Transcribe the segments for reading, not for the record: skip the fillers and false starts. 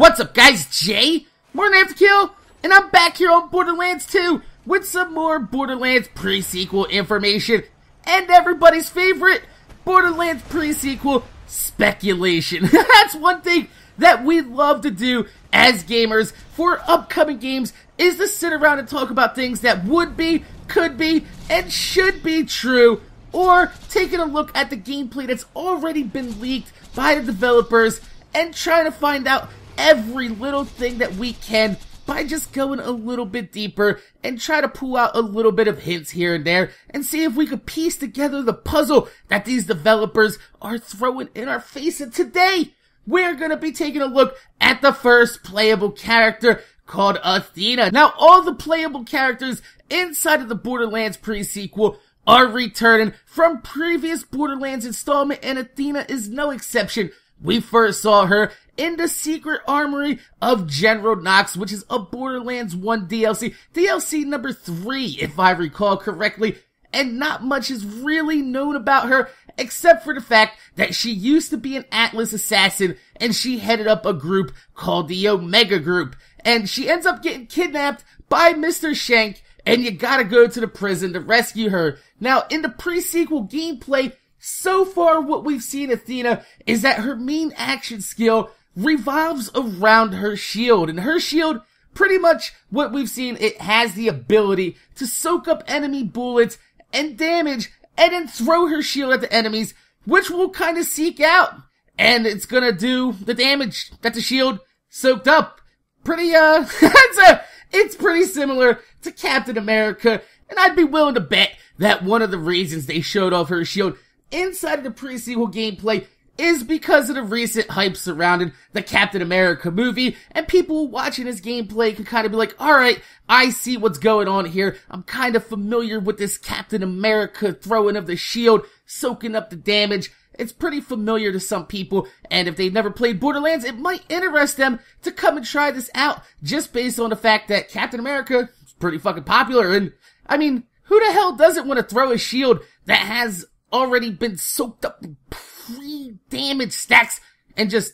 What's up guys, Jay, MorninAfterKill, and I'm back here on Borderlands 2 with some more Borderlands Presequel information and everybody's favorite, Borderlands Presequel speculation. That's one thing that we love to do as gamers for upcoming games, is to sit around and talk about things that would be, could be, and should be true, or taking a look at the gameplay that's already been leaked by the developers and trying to find out every little thing that we can by just going a little bit deeper and try to pull out a little bit of hints here and there and see if we could piece together the puzzle that these developers are throwing in our face. And today, we're going to be taking a look at the first playable character called Athena. Now, all the playable characters inside of the Borderlands Presequel are returning from previous Borderlands installment, and Athena is no exception. We first saw her in the Secret Armory of General Knox, which is a Borderlands 1 DLC. DLC number 3, if I recall correctly. And not much is really known about her, except for the fact that she used to be an Atlas assassin, and she headed up a group called the Omega Group. And she ends up getting kidnapped by Mr. Shank, and you gotta go to the prison to rescue her. Now, in the pre-sequel gameplay, so far what we've seen Athena is that her main action skill revolves around her shield. And her shield, pretty much what we've seen, it has the ability to soak up enemy bullets and damage, and then throw her shield at the enemies, which we'll kind of seek out. And it's gonna do the damage that the shield soaked up. Pretty, it's pretty similar to Captain America, and I'd be willing to bet that one of the reasons they showed off her shield inside of the pre-sequel gameplay is because of the recent hype surrounding the Captain America movie, and people watching this gameplay can kind of be like, alright, I see what's going on here. I'm kind of familiar with this Captain America throwing of the shield, soaking up the damage. It's pretty familiar to some people, and if they've never played Borderlands, it might interest them to come and try this out, just based on the fact that Captain America is pretty fucking popular. And, I mean, who the hell doesn't want to throw a shield that has already been soaked up in pre-damage stacks and just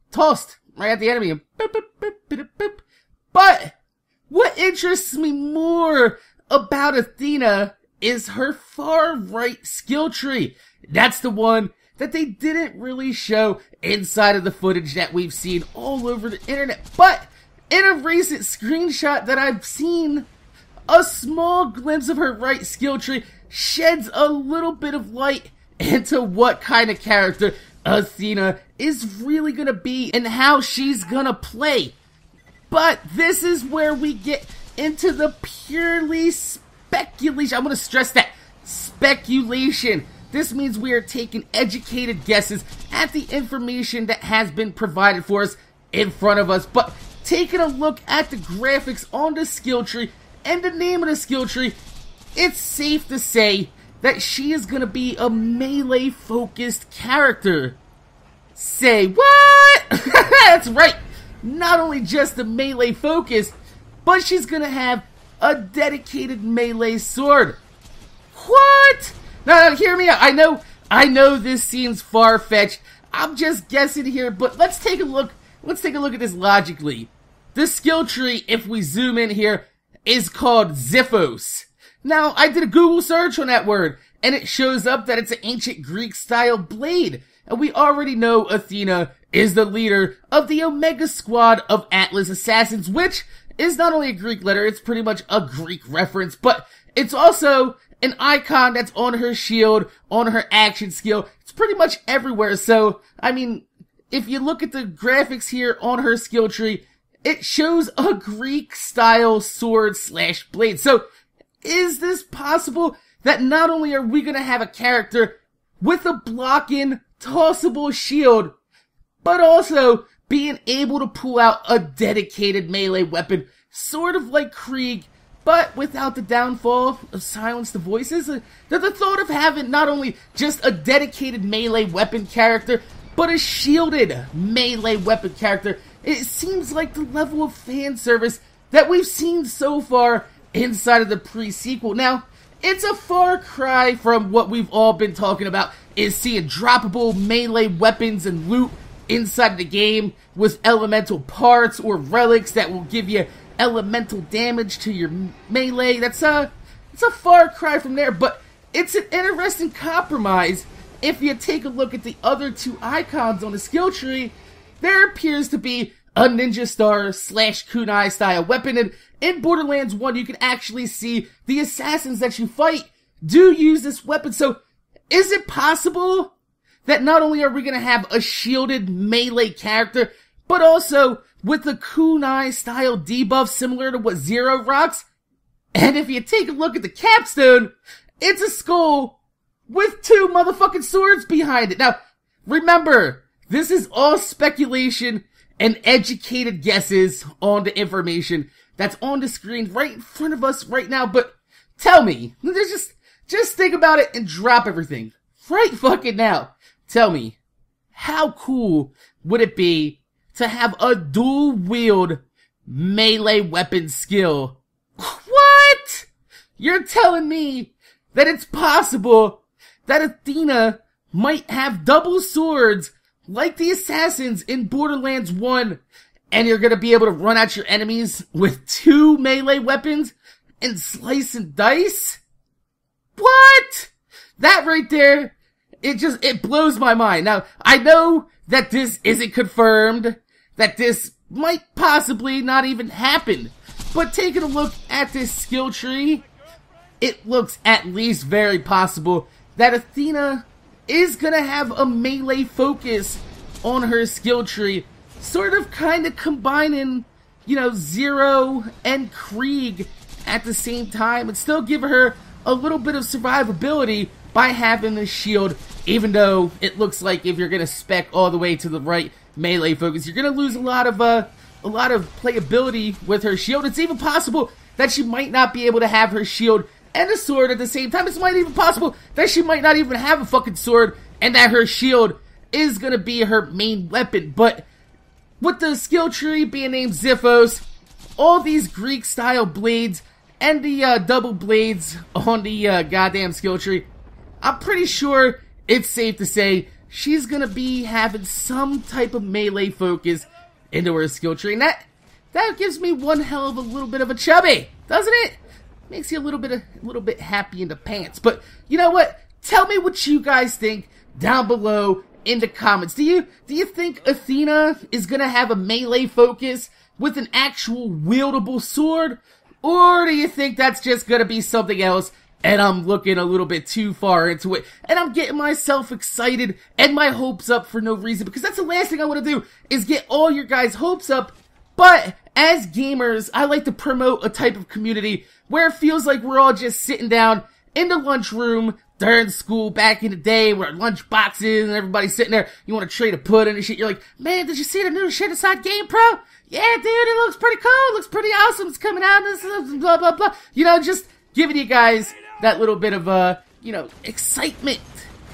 tossed right at the enemy? And boop, boop, boop, boop, boop. But what interests me more about Athena is her far right skill tree. That's the one that they didn't really show inside of the footage that we've seen all over the internet. But in a recent screenshot that I've seen, a small glimpse of her right skill tree sheds a little bit of light into what kind of character Athena is really gonna be and how she's gonna play. But this is where we get into the purely speculation. I'm gonna stress that. Speculation. This means we are taking educated guesses at the information that has been provided for us in front of us. But taking a look at the graphics on the skill tree and the name of the skill tree, it's safe to say that she is going to be a melee-focused character. Say what? That's right. Not only just a melee-focused, but she's going to have a dedicated melee sword. What? No, hear me out. I know this seems far-fetched. I'm just guessing here, but let's take a look. Let's take a look at this logically. The skill tree, if we zoom in here, is called Xiphos. Now, I did a Google search on that word, and it shows up that it's an ancient Greek-style blade. And we already know Athena is the leader of the Omega Squad of Atlas assassins, which is not only a Greek letter, it's pretty much a Greek reference, but it's also an icon that's on her shield, on her action skill. It's pretty much everywhere. So, I mean, if you look at the graphics here on her skill tree, it shows a Greek-style sword/blade. So, is this possible that not only are we going to have a character with a blocking, tossable shield, but also being able to pull out a dedicated melee weapon, sort of like Krieg, but without the downfall of Silence the Voices? The thought of having not only just a dedicated melee weapon character, but a shielded melee weapon character, it seems like the level of fan service that we've seen so far inside of the pre-sequel. Now, it's a far cry from what we've all been talking about, is seeing droppable melee weapons and loot inside the game with elemental parts or relics that will give you elemental damage to your melee. It's a far cry from there, but it's an interesting compromise. If you take a look at the other two icons on the skill tree, there appears to be a ninja star / kunai style weapon, and in Borderlands 1 you can actually see the assassins that you fight do use this weapon. So is it possible that not only are we going to have a shielded melee character, but also with the kunai style debuff similar to what Zero rocks? And if you take a look at the capstone, it's a skull with 2 motherfucking swords behind it. Now, remember, this is all speculation and educated guesses on the information that's on the screen right in front of us right now. But tell me, just think about it and drop everything right fucking now. Tell me, how cool would it be to have a dual wield melee weapon skill? What? You're telling me that it's possible that Athena might have double swords like the assassins in Borderlands 1, and you're gonna be able to run at your enemies with 2 melee weapons and slice and dice? What? That right there, it blows my mind. Now, I know that this isn't confirmed, that this might possibly not even happen, but taking a look at this skill tree, it looks at least very possible that Athena is gonna have a melee focus on her skill tree, sort of kinda combining, you know, Zero and Krieg at the same time, and still give her a little bit of survivability by having the shield, even though it looks like if you're gonna spec all the way to the right melee focus, you're gonna lose a lot of playability with her shield. It's even possible that she might not be able to have her shield and a sword at the same time. It's might even possible that she might not even have a fucking sword and that her shield is gonna be her main weapon. But with the skill tree being named Xiphos, all these Greek style blades and the double blades on the goddamn skill tree, I'm pretty sure it's safe to say she's gonna be having some type of melee focus into her skill tree. And that gives me one hell of a little bit of a chubby, doesn't it? Makes you a little bit happy in the pants. But you know what? Tell me what you guys think down below in the comments. Do you think Athena is gonna have a melee focus with an actual wieldable sword? Or do you think that's just gonna be something else and I'm looking a little bit too far into it and I'm getting myself excited and my hopes up for no reason? Because that's the last thing I want to do, is get all your guys' hopes up. But as gamers, I like to promote a type of community where it feels like we're all just sitting down in the lunchroom during school back in the day, where lunch boxes and everybody's sitting there. You want to trade a pudding and shit. You're like, man, did you see the new shit inside Game Pro? Yeah, dude, it looks pretty cool. It looks pretty awesome. It's coming out. This blah blah blah. You know, just giving you guys that little bit of you know, excitement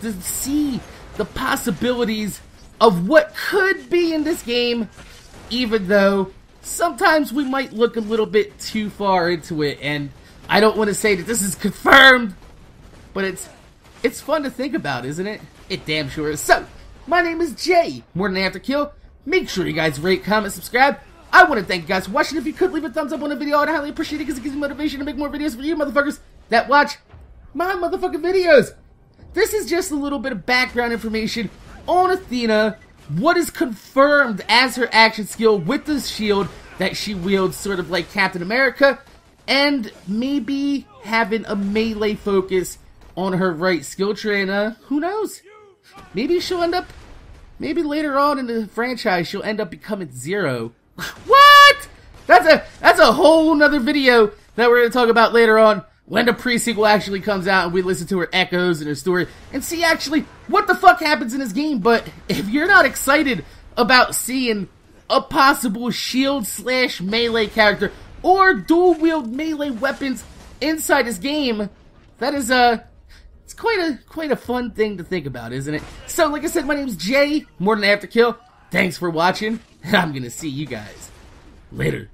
to see the possibilities of what could be in this game, even though sometimes we might look a little bit too far into it. And I don't want to say that this is confirmed, but it's fun to think about, isn't it? It damn sure is. So, my name is Jay, MorninAfterKill. Make sure you guys rate, comment, subscribe. I want to thank you guys for watching. If you could leave a thumbs up on the video, I'd highly appreciate it, because it gives me motivation to make more videos for you motherfuckers that watch my motherfucking videos. This is just a little bit of background information on Athena, what is confirmed as her action skill with the shield that she wields, sort of like Captain America, and maybe having a melee focus on her right skill tree. And who knows? Maybe she'll end up, maybe later on in the franchise, she'll end up becoming Zero. What? That's a whole nother video that we're going to talk about later on, when the pre-sequel actually comes out and we listen to her echoes and her story and see actually what the fuck happens in this game. But if you're not excited about seeing a possible shield / melee character or dual wield melee weapons inside this game, that is it's quite a fun thing to think about, isn't it? So like I said, my name's Jay, MorninAfterKill. Thanks for watching, and I'm gonna see you guys later.